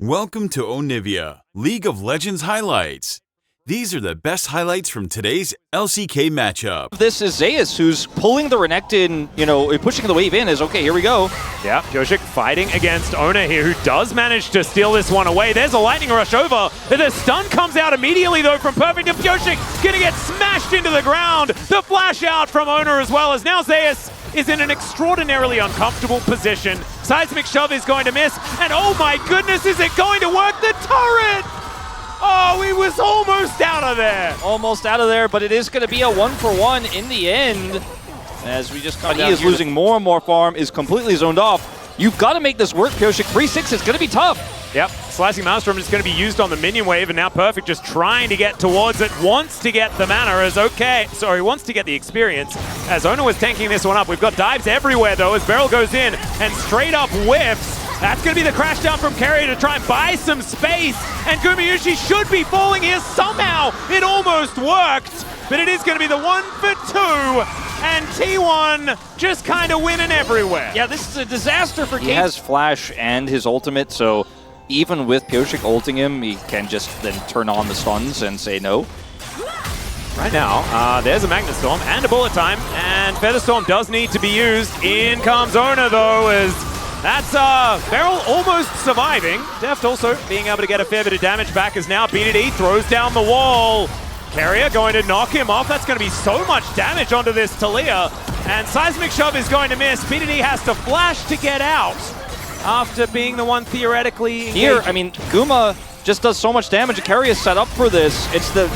Welcome to Onivia, League of Legends highlights. These are the best highlights from today's LCK matchup. This is Zeus, who's pulling the Renekton, pushing the wave in. Okay, here we go. Yeah, Pyosik fighting against Ona here, who does manage to steal this one away. There's a lightning rush over. The stun comes out immediately, though, from Perfect. And Pyosik gonna get smashed into the ground. The flash out from Ona as well, as now Zeus is in an extraordinarily uncomfortable position. Seismic Shove is going to miss, and oh my goodness, is it going to work? The turret! Oh, he was almost out of there. Almost out of there, but it is going to be a 1-for-1 in the end. As we just got he is losing more and more farm, is completely zoned off. You've got to make this work, Pyosik. 3-6 is going to be tough. Yep, Slicing Maelstrom is going to be used on the minion wave, and now Perfect just trying to get towards it. Wants to get the mana wants to get the experience. As Ona was tanking this one up, we've got dives everywhere though, as Beryl goes in and straight up whiffs. That's going to be the crash down from Carrier to try and buy some space. And Gumayusi should be falling here somehow. It almost worked, but it is going to be the 1-for-2. And T1 just kind of winning everywhere. Yeah, this is a disaster for He has flash and his ultimate, so even with Pyosik ulting him, he can just then turn on the stuns and say no. Right now, there's a Magnet Storm and a Bullet Time, and Featherstorm does need to be used. In comes Ona though, as that's Beryl almost surviving. Deft also being able to get a fair bit of damage back, as now BDD throws down the wall. Carrier going to knock him off. That's going to be so much damage onto this Talia. And Seismic Shove is going to miss. BDD has to flash to get out after being the one theoretically engaged. Here, I mean, Guma just does so much damage. Carrier is set up for this. It's the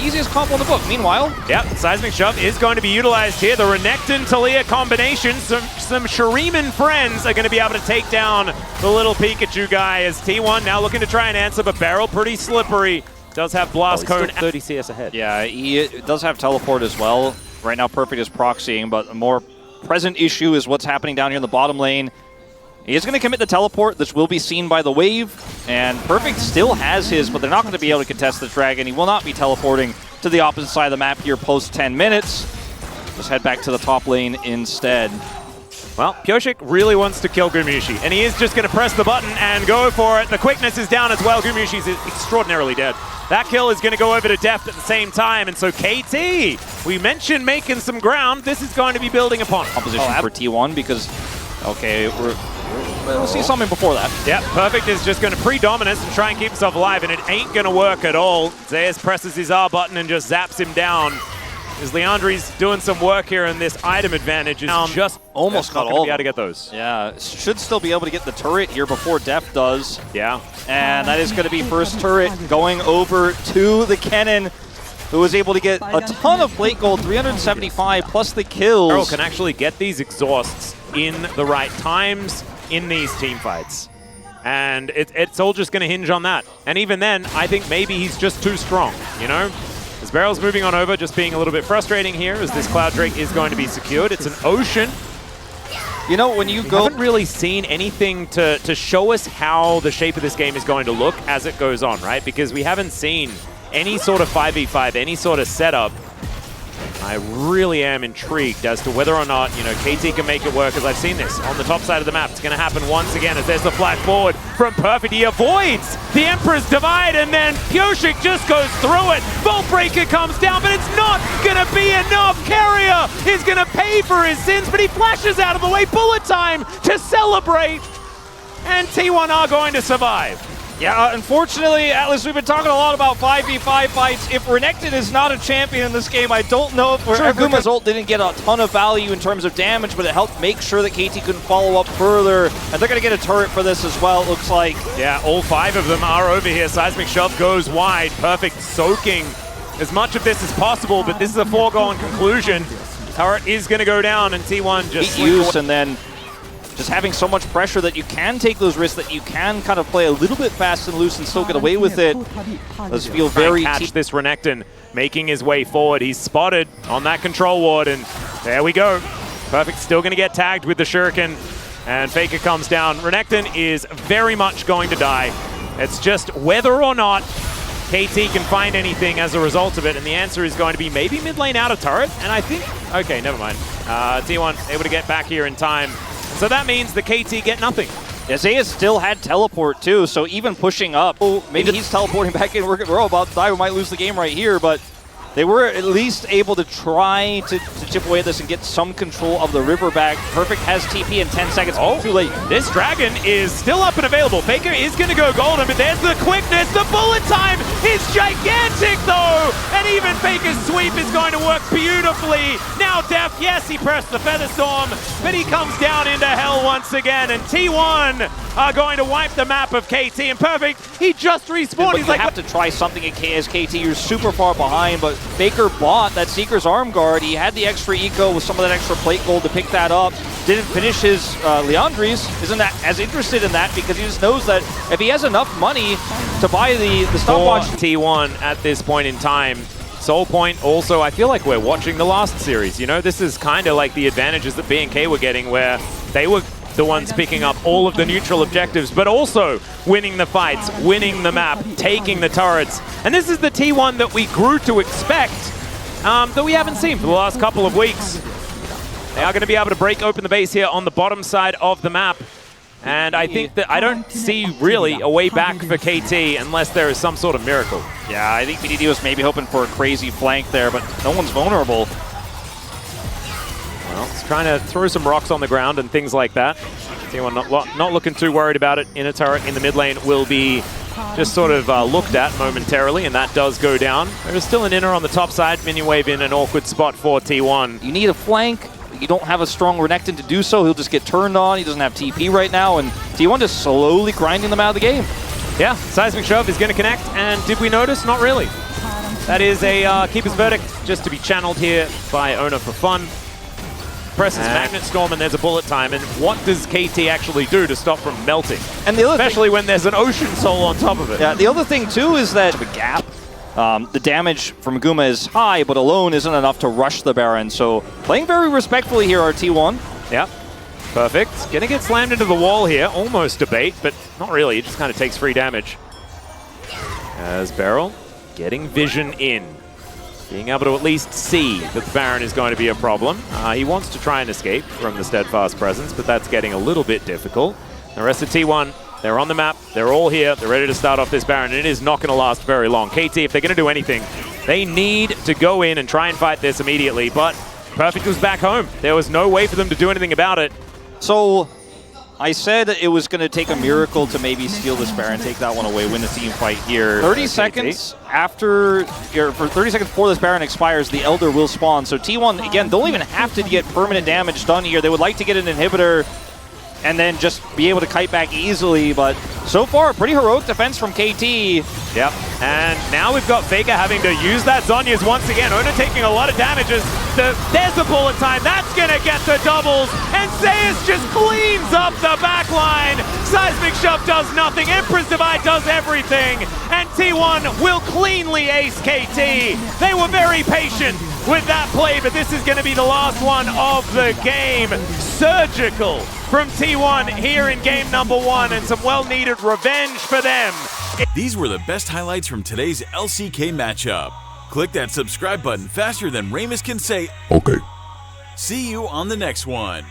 easiest combo in the book. Meanwhile, yep, Seismic Shove is going to be utilized here. The Renekton-Talia combination, some Shuriman friends are going to be able to take down the little Pikachu guy, as T1 now looking to try and answer, but Beryl pretty slippery. Does have Blast Cone 30 CS ahead. Yeah, he does have Teleport as well. Right now, Perfect is proxying, but a more present issue is what's happening down here in the bottom lane. He is going to commit the teleport. This will be seen by the wave, and Perfect still has his, but they're not going to be able to contest the dragon. He will not be teleporting to the opposite side of the map here post 10 minutes. Just head back to the top lane instead. Well, Pyosik really wants to kill Gumayusi, and he is just going to press the button and go for it. The quickness is down as well. Gumayusi is extraordinarily dead. That kill is going to go over to Deft at the same time, and so KT, we mentioned making some ground. This is going to be building upon it. Opposition for T1 because, okay, we'll see something before that. Yep, Perfect is just going to pre-dominance and try and keep himself alive, and it ain't going to work at all. Zeus presses his R button and just zaps him down. As Leandri's doing some work here, and this item advantage is just almost got all. Be able to get those. Yeah, should still be able to get the turret here before Def does. Yeah. And that is going to be first turret going over to the Kennen, who was able to get a ton of plate gold, 375 plus the kills. Beryl can actually get these exhausts in the right times in these team fights. And it's all just going to hinge on that. And even then, I think maybe he's just too strong, you know? As Beryl's moving on over, just being a little bit frustrating here, as this Cloud Drake is going to be secured. It's an ocean. You know, when you we haven't really seen anything to show us how the shape of this game is going to look as it goes on, right? Because we haven't seen any sort of 5v5, any sort of setup. I really am intrigued as to whether or not, KT can make it work, as I've seen this on the top side of the map. It's going to happen once again, as there's the flash forward from Perfect. He avoids the Emperor's Divide, and then Pyosik just goes through it. Vault Breaker comes down, but it's not going to be enough. Carrier is going to pay for his sins, but he flashes out of the way. Bullet Time to celebrate, and T1 are going to survive. Yeah, unfortunately, Atlas, we've been talking a lot about 5v5 fights. If Renekton is not a champion in this game, I don't know if Guma's ult didn't get a ton of value in terms of damage, but it helped make sure that KT couldn't follow up further. And they're going to get a turret for this as well, it looks like. Yeah, all 5 of them are over here. Seismic Shove goes wide. Perfect soaking as much of this as possible, but this is a foregone conclusion. Turret is going to go down, and T1 just use, and then just having so much pressure that you can take those risks, that you can kind of play a little bit fast and loose and still get away with it. Does feel very catch this Renekton making his way forward. He's spotted on that control ward, and there we go. Perfect still going to get tagged with the Shuriken, and Faker comes down. Renekton is very much going to die. It's just whether or not KT can find anything as a result of it, and the answer is going to be maybe mid lane out of turret, and I think, okay, never mind. T1 able to get back here in time. So that means the KT get nothing. Isaiah still had teleport too, so even pushing up, maybe he's teleporting back in. We're all about to die. We might lose the game right here, but they were at least able to try to chip away at this and get some control of the river back. Perfect has TP in 10 seconds. Oh, too late. This dragon is still up and available. Faker is going to go golden, but there's the quickness. The bullet time is gigantic, though. And even Faker's sweep is going to work beautifully. Now Def, yes, he pressed the Feather Storm, but he comes down into hell once again. And T1 are going to wipe the map of KT. And Perfect, he just respawned. He's like, have to try something as KT. You're super far behind, but Faker bought that Seeker's arm guard. He had the extra eco with some of that extra plate gold to pick that up. Didn't finish his Leandri's. Isn't that as interested in that because he just knows that if he has enough money to buy the stopwatch. T1 at this point in time. Soul Point also, I feel like we're watching the last series. You know, this is kind of like the advantages that B&K were getting where they were the ones picking up all of the neutral objectives, but also winning the fights, winning the map, taking the turrets. And this is the T1 that we grew to expect, that we haven't seen for the last couple of weeks. They are going to be able to break open the base here on the bottom side of the map. And I think that I don't see really a way back for KT unless there is some sort of miracle. Yeah, I think BDD was maybe hoping for a crazy flank there, but no one's vulnerable. Well, it's trying to throw some rocks on the ground and things like that. T1 not looking too worried about it. Inner turret in the mid lane will be just sort of looked at momentarily, and that does go down. There's still an inner on the top side. Minion Wave in an awkward spot for T1. You need a flank. You don't have a strong Renekton to do so. He'll just get turned on. He doesn't have TP right now, and T1 just slowly grinding them out of the game. Yeah, Seismic Shove is going to connect, and did we notice? Not really. That is a Keeper's Verdict, just to be channeled here by Ona for fun. Presses Magnet Storm, and there's a bullet time, and what does KT actually do to stop from melting? And the other especially when there's an Ocean Soul on top of it. Yeah, the other thing too is that the gap. The damage from Guma is high, but alone isn't enough to rush the Baron. So playing very respectfully here are T1. Yeah, perfect. Gonna get slammed into the wall here. Almost a bait, but not really. It just kind of takes free damage. As Beryl getting vision in. Being able to at least see that the Baron is going to be a problem. He wants to try and escape from the Steadfast presence, but that's getting a little bit difficult. The rest of T1, they're on the map, they're all here, they're ready to start off this Baron, and it is not going to last very long. KT, if they're going to do anything, they need to go in and try and fight this immediately, but Perfect was back home. There was no way for them to do anything about it. So I said it was going to take a miracle to maybe steal this Baron, take that one away, win the team fight here. 30 seconds after, or for 30 seconds before this Baron expires, the Elder will spawn. So T1, again, don't even have to get permanent damage done here. They would like to get an inhibitor and then just be able to kite back easily, but so far, pretty heroic defense from KT. Yep, and now we've got Faker having to use that Zhonya's once again. Ona taking a lot of damages. There's the bullet time. That's going to get the doubles, and Zeus just cleans up the back line. Seismic Shove does nothing. Empress Divide does everything, and T1 will cleanly ace KT. They were very patient with that play, but this is going to be the last one of the game. Surgical from T1 here in game number 1, and some well-needed revenge for them. These were the best highlights from today's LCK matchup. Click that subscribe button faster than Ramus can say, Okay. See you on the next one.